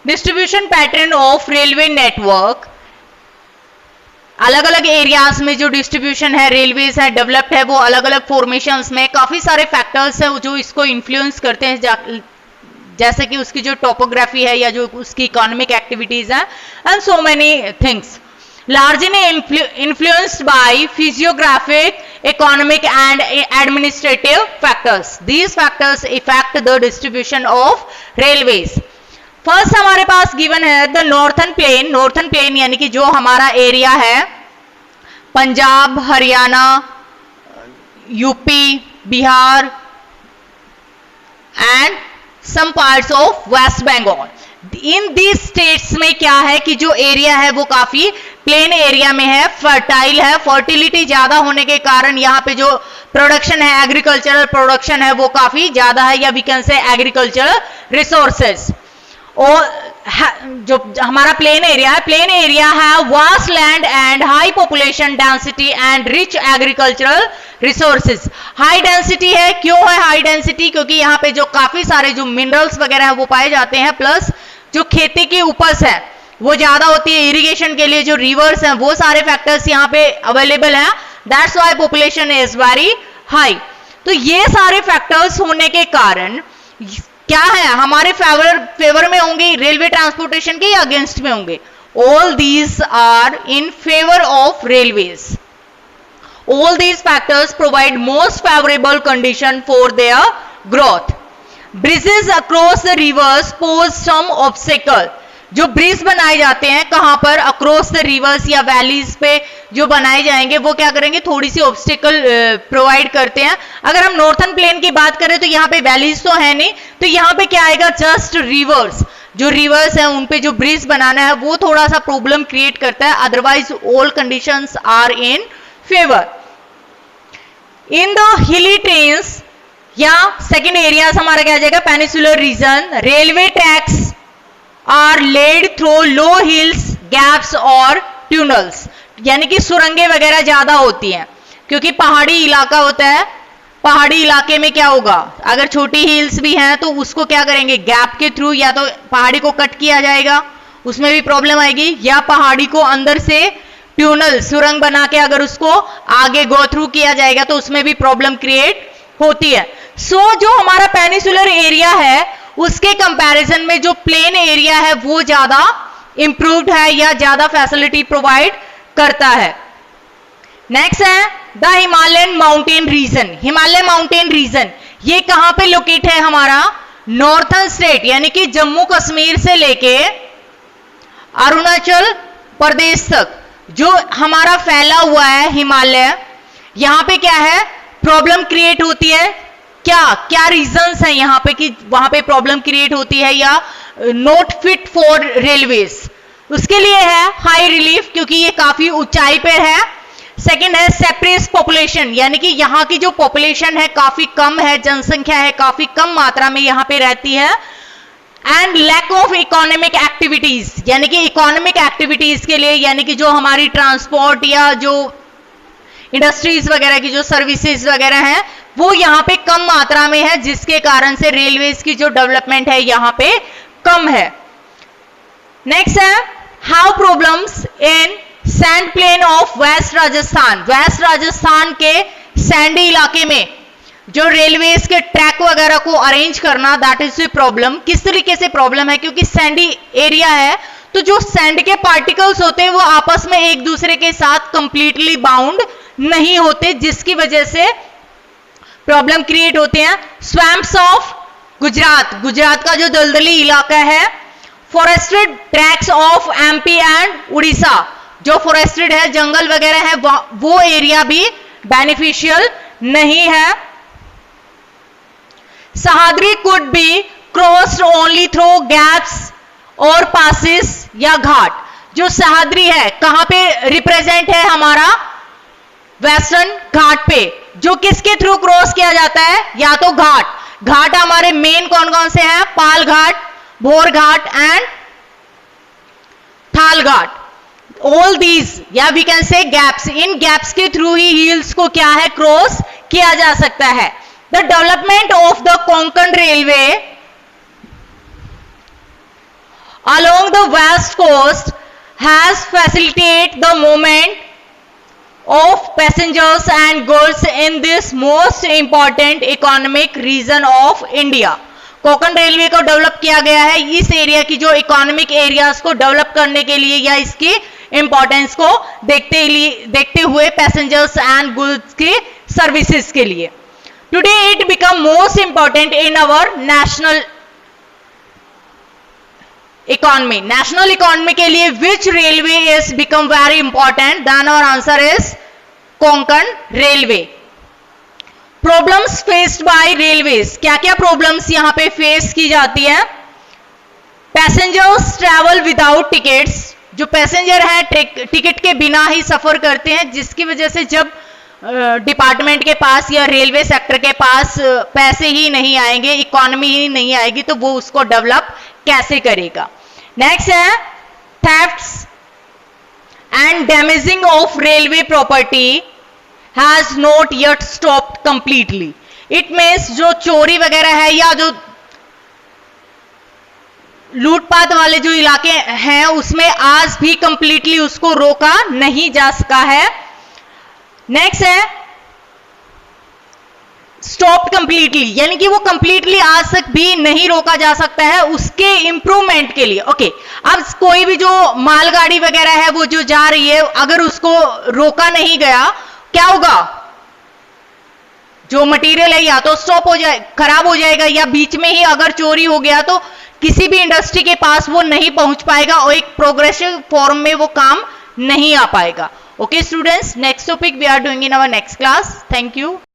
Distribution pattern of railway network, अलग अलग areas में जो डिस्ट्रीब्यूशन है रेलवेज है डेवलप्ड है वो अलग अलग फॉर्मेशंस में काफी सारे फैक्टर्स हैं जो इसको इन्फ्लुएंस करते हैं, जैसे कि उसकी जो टोपोग्राफी है या जो उसकी इकोनॉमिक एक्टिविटीज है and so many things, largely influenced by physiographic, economic and administrative factors. These factors affect the distribution of railways. First हमारे पास given है the northern plain. Northern plain यानी कि जो हमारा एरिया है Punjab, Haryana, UP, Bihar and some parts of West Bengal. In these states में क्या है कि जो एरिया है वो काफी प्लेन एरिया में है, फर्टाइल है, फर्टिलिटी ज्यादा होने के कारण यहाँ पे जो प्रोडक्शन है एग्रीकल्चरल प्रोडक्शन है वो काफी ज्यादा है, या we can say agricultural resources. और जो हमारा प्लेन एरिया है vast land and high population density and rich agricultural resources. High density है, क्यों है हाई डेंसिटी? क्योंकि यहाँ पे जो काफी सारे जो मिनरल्स वगैरह है वो पाए जाते हैं, प्लस जो खेती की उपज है वो ज्यादा होती है, इरिगेशन के लिए जो रिवर्स हैं वो सारे फैक्टर्स यहाँ पे अवेलेबल हैं, that's why population is very high. तो ये सारे फैक्टर्स होने के कारण क्या है हमारे फेवर में होंगे रेलवे ट्रांसपोर्टेशन के या अगेंस्ट में होंगे? All these are in favour of railways. All these factors provide most favorable condition for their growth. Bridges across the rivers pose some obstacle. जो ब्रिज बनाए जाते हैं कहां पर? अक्रॉस द रिवर्स या वैलीज पे जो बनाए जाएंगे वो क्या करेंगे? थोड़ी सी ऑब्स्टिकल प्रोवाइड करते हैं। अगर हम नॉर्थन प्लेन की बात करें तो यहाँ पे वैलीज तो है नहीं, तो यहाँ पे क्या आएगा? Just reverse. जो रिवर्स है उन पे जो ब्रिज बनाना है वो थोड़ा सा प्रॉब्लम क्रिएट करता है, otherwise all conditions are in favour. In the hilly terrains या सेकेंड एरियाज हमारा क्या आ जाएगा? Peninsular region, railway tracks are laid through low hills, gaps और ट्यूनल्स, यानी कि सुरंगें वगैरह ज्यादा होती हैं क्योंकि पहाड़ी इलाका होता है। पहाड़ी इलाके में क्या होगा? अगर छोटी हिल्स भी हैं तो उसको क्या करेंगे? गैप के थ्रू या तो पहाड़ी को कट किया जाएगा, उसमें भी प्रॉब्लम आएगी, या पहाड़ी को अंदर से ट्यूनल सुरंग बना के अगर उसको आगे गो थ्रू किया जाएगा तो उसमें भी प्रॉब्लम क्रिएट होती है। सो जो हमारा पेनिसुलर एरिया है उसके कंपैरिजन में जो प्लेन एरिया है वो ज्यादा इंप्रूव्ड है या ज्यादा फैसिलिटी प्रोवाइड करता है। नेक्स्ट है the Himalayan mountain region. Himalaya mountain region ये कहां पे लोकेट है? हमारा नॉर्थन स्टेट यानी कि जम्मू कश्मीर से लेके अरुणाचल प्रदेश तक जो हमारा फैला हुआ है हिमालय, यहां पे क्या है प्रॉब्लम क्रिएट होती है? क्या क्या रीजंस हैं यहां पे कि वहां पे प्रॉब्लम क्रिएट होती है या नॉट फिट फॉर रेलवेज? उसके लिए है हाई रिलीफ क्योंकि ये काफी ऊंचाई पे है। सेकंड है सेपरेट पॉपुलेशन, यानी कि यहाँ की जो पॉपुलेशन है काफी कम है, जनसंख्या है काफी कम मात्रा में यहाँ पे रहती है। And lack of economic activities, यानी कि इकोनॉमिक एक्टिविटीज के लिए यानी कि जो हमारी ट्रांसपोर्ट या जो इंडस्ट्रीज वगैरह की जो सर्विसेज वगैरह हैं वो यहाँ पे कम मात्रा में है, जिसके कारण से रेलवेज की जो डेवलपमेंट है यहाँ पे कम है। नेक्स्ट है how problems in sand plain of west Rajasthan. West Rajasthan के सैंडी इलाके में जो रेलवेज के ट्रैक वगैरह को अरेंज करना, दैट इज द प्रॉब्लम। किस तरीके से प्रॉब्लम है? क्योंकि सैंडी एरिया है तो जो सैंड के पार्टिकल्स होते हैं वो आपस में एक दूसरे के साथ कंप्लीटली बाउंड नहीं होते, जिसकी वजह से प्रॉब्लम क्रिएट होते हैं। स्वैम्प्स ऑफ गुजरात, गुजरात का जो दलदली इलाका है। Forested tracks of MP and Orissa, जो फॉरेस्टेड है जंगल वगैरह है वो एरिया भी बेनिफिशियल नहीं है। Sahyadri could be crossed only through gaps और पासिस या घाट। जो सहाद्री है कहां पे रिप्रेजेंट है? हमारा वेस्टर्न घाट पे, जो किसके थ्रू क्रॉस किया जाता है? या तो घाट। घाट हमारे मेन कौन कौन से हैं? पाल घाट, भोर Ghat and Thal Ghat. All these या वी कैन से गैप्स, इन गैप्स के थ्रू ही हिल्स को क्या है क्रॉस किया जा सकता है। The development of the Konkan railway west coast has facilitated the movement of passengers and goods in this most important economic region of India. Konkan railway को डेवलप किया गया है इस एरिया की जो इकोनॉमिक एरियाज को डेवलप करने के लिए या इसकी इंपॉर्टेंस को देखते हुए पैसेंजर्स एंड गुड्स के सर्विसेज के लिए. Today it become most important in our national economy. National economy के लिए which railway is become very important? Then our answer is Konkan railway. Problems faced by railways. क्या क्या प्रॉब्लम्स यहां पे face की जाती है? Passengers travel without tickets. जो पैसेंजर है टिकट के बिना ही सफर करते हैं, जिसकी वजह से जब डिपार्टमेंट के पास या रेलवे सेक्टर के पास पैसे ही नहीं आएंगे, इकोनॉमी ही नहीं आएगी, तो वो उसको डेवलप कैसे करेगा. नेक्स्ट है thefts and damaging of railway property has not yet stopped completely. It means जो चोरी वगैरह है या जो लूटपाट वाले जो इलाके हैं उसमें आज भी कंप्लीटली उसको रोका नहीं जा सका है. नेक्स्ट है स्टॉप कंप्लीटली, यानी कि वो कंप्लीटली आज तक भी नहीं रोका जा सकता है, उसके इंप्रूवमेंट के लिए. ओके, अब कोई भी जो मालगाड़ी वगैरह है वो जो जा रही है, अगर उसको रोका नहीं गया क्या होगा? जो मटेरियल है या तो स्टॉप हो जाए, खराब हो जाएगा, या बीच में ही अगर चोरी हो गया तो किसी भी इंडस्ट्री के पास वो नहीं पहुंच पाएगा और एक प्रोग्रेसिव फॉर्म में वो काम नहीं आ पाएगा. Okay students, next topic we are doing in our next class. Thank you.